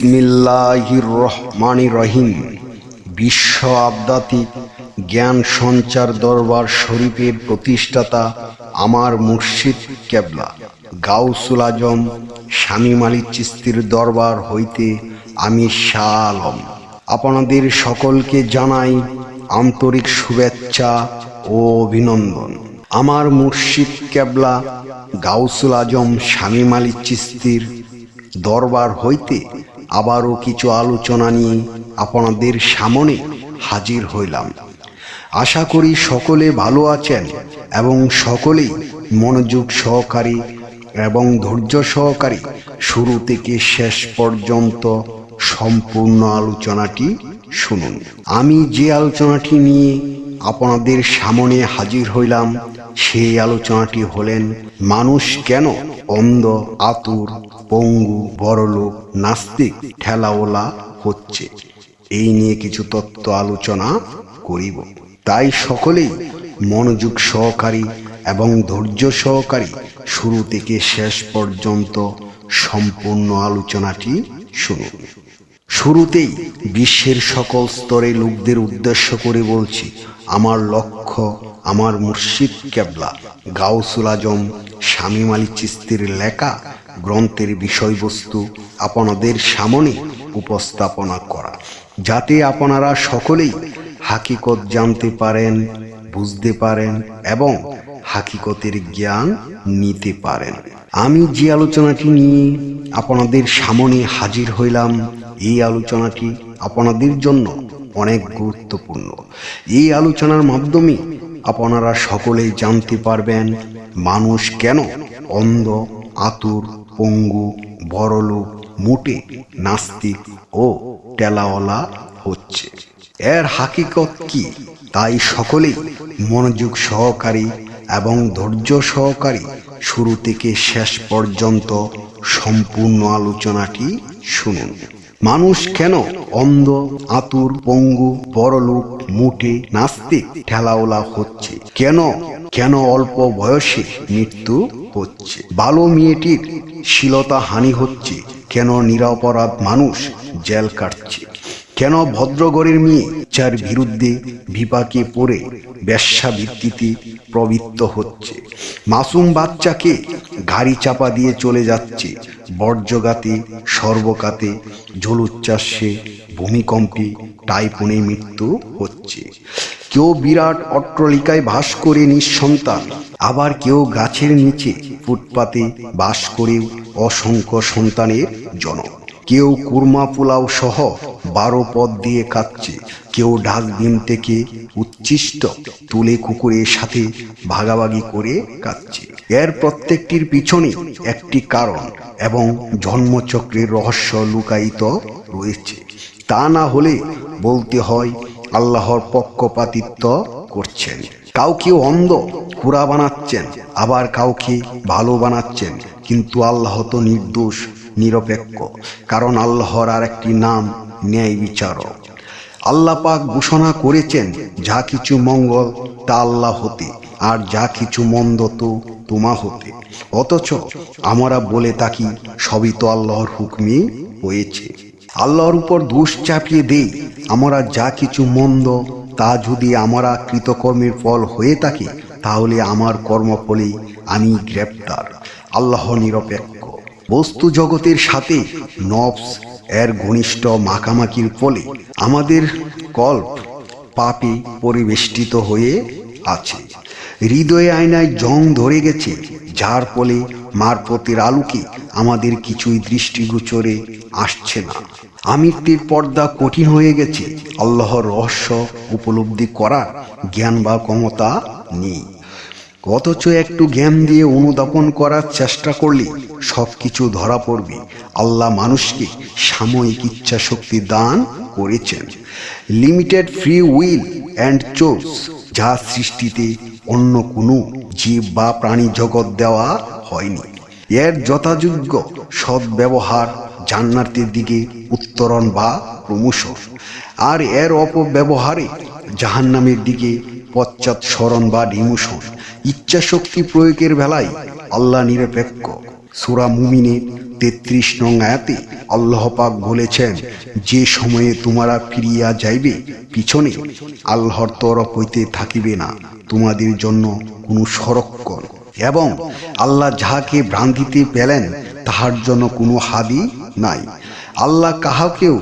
বিসমিল্লাহির রহমানির রহিম। বিশ্ব আধ্যাত্মিক জ্ঞান সঞ্চার দরবার শরীফের প্রতিষ্ঠাতা আমার মুর্শিদ কেবলা গাউসুল আজম শামীম আলী চিশতির দরবার হইতে আমি শাহ আলম আপনাদের সকলকে জানাই আন্তরিক শুভেচ্ছা ও অভিনন্দন। আমার মুর্শিদ কেবলা গাউসুল আজম শামীম আলী চিশতির দরবার হইতে আবারও কিছু আলোচনা নিয়ে আপনাদের সামনে হাজির হইলাম। আশা করি সকলে ভালো আছেন এবং সকলেই মনোযোগ সহকারী এবং ধৈর্য সহকারী শুরু থেকে শেষ পর্যন্ত সম্পূর্ণ আলোচনাটি শুনুন। আমি যে আলোচনাটি নিয়ে আপনাদের সামনে হাজির হইলাম সেই আলোচনাটি হলেন মানুষ কেন অন্ধ, আতুর, পঙ্গু, বড়লোক, নাস্তিক, ঠেলাওয়ালা হচ্ছে। এই নিয়ে কিছু তত্ত্ব আলোচনা করিব। তাই সকলেই মনোযোগ সহকারী এবং ধৈর্য সহকারী শুরু থেকে শেষ পর্যন্ত সম্পূর্ণ আলোচনাটি শুনুন। শুরুতেই বিশ্বের সকল স্তরে লোকদের উদ্দেশ্য করে বলছি, আমার লক্ষ্য আমার মুর্শিদ কেবলা গাউসুল আজম শামীম আলী চিশতির লেখা গ্রন্থের বিষয়বস্তু আপনাদের সামনে উপস্থাপনা করা, যাতে আপনারা সকলেই হাকিকত জানতে পারেন, বুঝতে পারেন এবং হাকিকতের জ্ঞান নিতে পারেন। আমি যে আলোচনাটি নিয়ে আপনাদের সামনে হাজির হইলাম, এই আলোচনাটি আপনাদের জন্য অনেক গুরুত্বপূর্ণ। এই আলোচনার মাধ্যমে আপনারা সকলেই জানতে পারবেন মানুষ কেন অন্ধ, আতুর, পঙ্গু, বড়লোক, মোটে, নাস্তিক ও টেলাওয়ালা হচ্ছে। এর হাকিকত কি, তাই সকলেই মনোযোগ সহকারী এবং ধৈর্য সহকারী শুরু থেকে শেষ পর্যন্ত সম্পূর্ণ আলোচনাটি শুনুন। মানুষ কেন অন্ধ, আতুর, পঙ্গু, বড়লোক, মোটে, নাস্তিক, ঠেলাওয়ালা হচ্ছে? কেন অল্প বয়সে মৃত্যু হচ্ছে? ভালো মেয়েটির শ্লীলতা হানি হচ্ছে? কেন নিরপরাধ মানুষ জেল কাটছে? কেন ভদ্রঘরের মেয়ে যার বিরুদ্ধে বিপাকে পড়ে বেশ্যাবৃত্তিতে প্রবৃত্ত হচ্ছে? মাসুম বাচ্চাকে গাড়ি চাপা দিয়ে চলে যাচ্ছে, বর্জ্যগাতে, সর্বকাতে, জলোচ্ছ্বাসে, ভূমিকম্পে, টাইফুনে মৃত্যু হচ্ছে। কেউ বিরাট অট্টালিকায় বাস করে নিঃসন্তান, আবার কেউ গাছের নিচে ফুটপাতে বাস করেও অসংখ্য সন্তানের জনক। কেউ কুরমা পোলাও সহ 12 পদ দিয়ে কাঁদছে, কেউ ডাস্টবিন থেকে উচ্ছিষ্ট তুলে কুকুরের সাথে ভাগাভাগি করে কাঁদছে। এর প্রত্যেকটির পিছনে একটি কারণ এবং জন্মচক্রের রহস্য লুকায়িত রয়েছে। তা না হলে বলতে হয় আল্লাহর পক্ষপাতিত্ব করছেন। কাউকে অন্ধ কুড়া বানাচ্ছেন, আবার কাউকে ভালো বানাচ্ছেন, কিন্তু আল্লাহ তো নির্দোষ, নিরপেক্ষ। কারণ আল্লাহর আর একটি নাম ন্যায় বিচারক। আল্লাহ পাক ঘোষণা করেছেন, যা কিছু মঙ্গল তা আল্লাহ হতে, আর যা কিছু মন্দ তো তোমা হতে। অথচ আমরা বলে থাকি সবই তো আল্লাহর হুকমে হয়েছে। আল্লাহর উপর দোষ চাপিয়ে দেই আমরা যা কিছু মন্দ, তা যদি আমরা কৃতকর্মের ফল হয়ে থাকে তাহলে আমার কর্মফলে আমি গ্রেপ্তার। আল্লাহ নিরপেক্ষ। বস্তু জগতের সাথে নফস এর ঘনিষ্ঠ মাখামাখির ফলে আমাদের কল্প পাপে পরিবেষ্টিত হয়ে আছে। হৃদয়ে আয়নায় জং ধরে গেছে, যার ফলে মারফতের আলোকে আমাদের কিছুই দৃষ্টিগোচরে আসছে না। আমিত্বের পর্দা কঠিন হয়ে গেছে, আল্লাহর রহস্য উপলব্ধি করার জ্ঞান বা ক্ষমতা নেই। অথচ একটু জ্ঞান দিয়ে অনুধাবন করার চেষ্টা করলে সবকিছু ধরা পড়বে। আল্লাহ মানুষকে সাময়িক ইচ্ছা শক্তি দান করেছেন, লিমিটেড ফ্রি উইল অ্যান্ড চোইস, যা সৃষ্টিতে অন্য কোনো জীব বা প্রাণী জগৎ দেওয়া হয়নি। এর যথাযোগ্য সদ্ব্যবহার জান্নাতের দিকে উত্তরণ বা প্রমোশন, আর এর অপব্যবহারে জাহান্নামের দিকে পশ্চাৎসরণ বা ডিমোশন। ইচ্ছা শক্তি প্রয়োগের বেলায় আল্লাহ নিরপেক্ষ। সূরা মুমিনের 33 নং আয়াতে আল্লাহ পাক বলেছেন, যে সময়ে তোমরা ফিরিয়া যাইবে পিছনে আল্লাহর তরফ হইতে থাকিবে না তোমাদের জন্য কোনো সংরক্ষণ, এবং আল্লাহ যাহাকে ভ্রান্তিতে পেলেন তাহার জন্য কোনো হাদি নাই। আল্লাহ কাহাকেও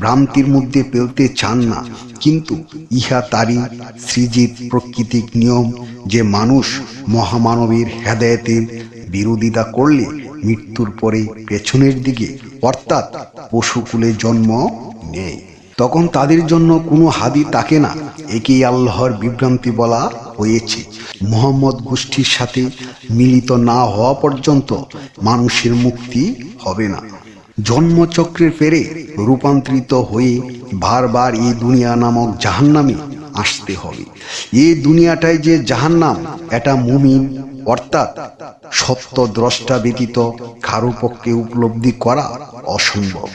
ভ্রান্তির মধ্যে ফেলতে চান না, কিন্তু ইহা তারই সৃজিত প্রাকৃতিক নিয়ম যে মানুষ মহামানবের হেদায়েতের বিরোধিতা করলে মৃত্যুর পরে পেছনের দিকে অর্থাৎ পশুকুলে জন্ম নেয়, তখন তাদের জন্য কোনো হাদি থাকে না। একেই আল্লাহর বিভ্রান্তি বলা হয়েছে। মুহাম্মদ গোষ্ঠীর সাথে মিলিত না হওয়া পর্যন্ত মানুষের মুক্তি হবে না। জন্মচক্রের ফেরে রূপান্তরিত হয়ে বারবার এই দুনিয়া নামক জাহান্নামে আসতে হবে। এই দুনিয়াটাই যে জাহান্নাম এটা মুমিন অর্থাৎ সত্য দ্রষ্টা ব্যতীত কারো পক্ষে উপলব্ধি করা অসম্ভব।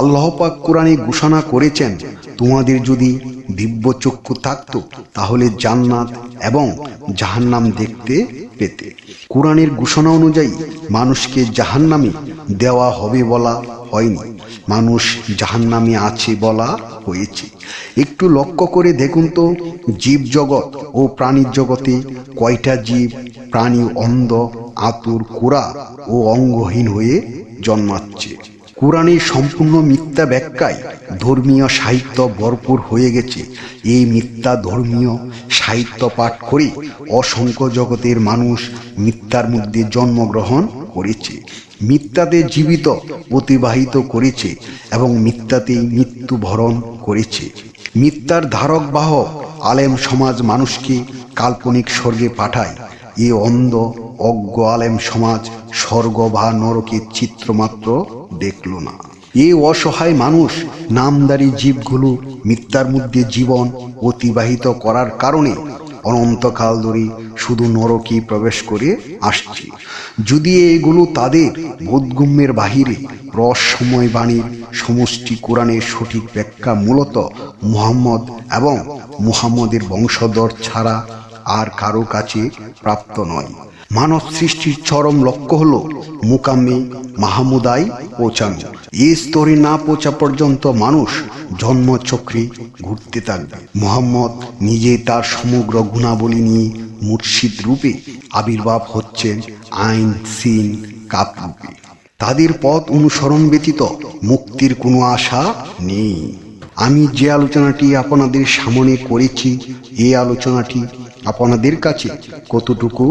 আল্লাহ পাক কোরআনে ঘোষণা করেছেন, তোমাদের যদি দিব্য চক্ষু থাকতো তাহলে জান্নাত এবং জাহান্নাম দেখতে পেতে। কোরআনের ঘোষণা অনুযায়ী মানুষকে জাহান্নামে দেওয়া হবে বলা হয়নি, মানুষ জাহান্নামে আছে বলা হয়েছে। একটু লক্ষ্য করে দেখুন তো, জীব জগৎ ও প্রাণীর জগতে কয়টা জীব প্রাণী অন্ধ, আতুর, কোরা ও অঙ্গহীন হয়ে জন্মাচ্ছে। কোরআনের সম্পূর্ণ মিথ্যা ব্যাখ্যায় ধর্মীয় সাহিত্য ভরপুর হয়ে গেছে। এই মিথ্যা ধর্মীয় সাহিত্য পাঠ করে অসংখ্য জগতের মানুষ মিথ্যার মধ্যে জন্মগ্রহণ করেছে, মিথ্যাতে জীবিত অতিবাহিত করেছে এবং মিথ্যাতেই মৃত্যুবরণ করেছে। মিথ্যার ধারক বাহক আলেম সমাজ মানুষকে কাল্পনিক স্বর্গে পাঠায়। এ অন্ধ অজ্ঞ আলেম সমাজ স্বর্গ বা নরকের চিত্রমাত্র দেখল না। এই অসহায় মানুষ নামদারি জীবগুলো মিথ্যার মধ্যে জীবন অতিবাহিত করার কারণে অনন্তকাল ধরে শুধু নরকে প্রবেশ করে আসছে। যদি এগুলো তাদের বোধগম্যের বাহিরে, রহস্যময় বাণীর সমষ্টি কোরআনের সঠিক ব্যাখ্যা মূলত মুহাম্মদ এবং মুহাম্মদের বংশধর ছাড়া আর কারো কাছে প্রাপ্ত নয়। মানব সৃষ্টির চরম লক্ষ্য হল মুকামে মাহমুদায় পৌঁছানো। এই স্তরে না পৌঁছা পর্যন্ত মানুষ জন্মচক্রে ঘুরতে থাকবে। মুহাম্মদ নিজে তার সমগ্র গুণাবলী নিয়ে মুর্শিদ রূপে আবির্ভাব হচ্ছেন আইন সিন কাপ রূপে। তাদের পথ অনুসরণ ব্যতীত মুক্তির কোনো আশা নেই। আমি যে আলোচনাটি আপনাদের সামনে করেছি, এই আলোচনাটি আপনাদের কাছে কতটুকু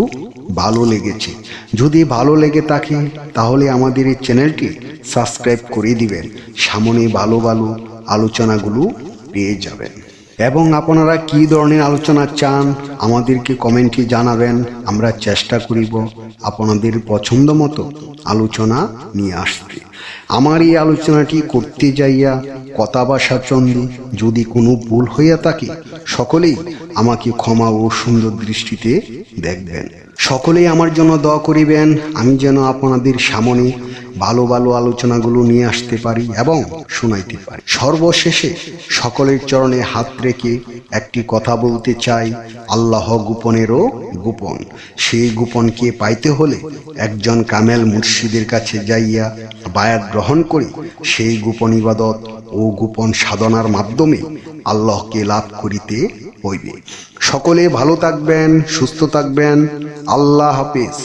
ভালো লেগেছে? যদি ভালো লেগে থাকে তাহলে আমাদের এই চ্যানেলটি সাবস্ক্রাইব করে দিবেন। সামনে ভালো ভালো আলোচনাগুলো পেয়ে যাবেন। এবং আপনারা কী ধরনের আলোচনা চান আমাদেরকে কমেন্টে জানাবেন। আমরা চেষ্টা করিব আপনাদের পছন্দ মতো আলোচনা নিয়ে আসতে। আমার এই আলোচনাটি করতে যাইয়া কথা ভাষা চন্দে যদি কোনো ভুল হইয়া থাকে, সকলেই আমাকে ক্ষমা ও সুন্দর দৃষ্টিতে দেখবেন। সকলেই আমার জন্য দোয়া করিবেন, আমি যেন আপনাদের সামনে ভালো ভালো আলোচনাগুলো নিয়ে আসতে পারি এবং শোনাইতে পারি। সর্বশেষে সকলের চরণে হাত রেখে একটি কথা বলতে চাই, আল্লাহ গোপনেরও গোপন। সেই গোপনকে পাইতে হলে একজন কামেল মুর্শিদের কাছে যাইয়া বায়াত গ্রহণ করে সেই গোপন ইবাদত ও গোপন সাধনার মাধ্যমে আল্লাহকে লাভ করিতে হইবে। সকলে ভালো থাকবেন, সুস্থ থাকবেন। আল্লাহ হাফেজ।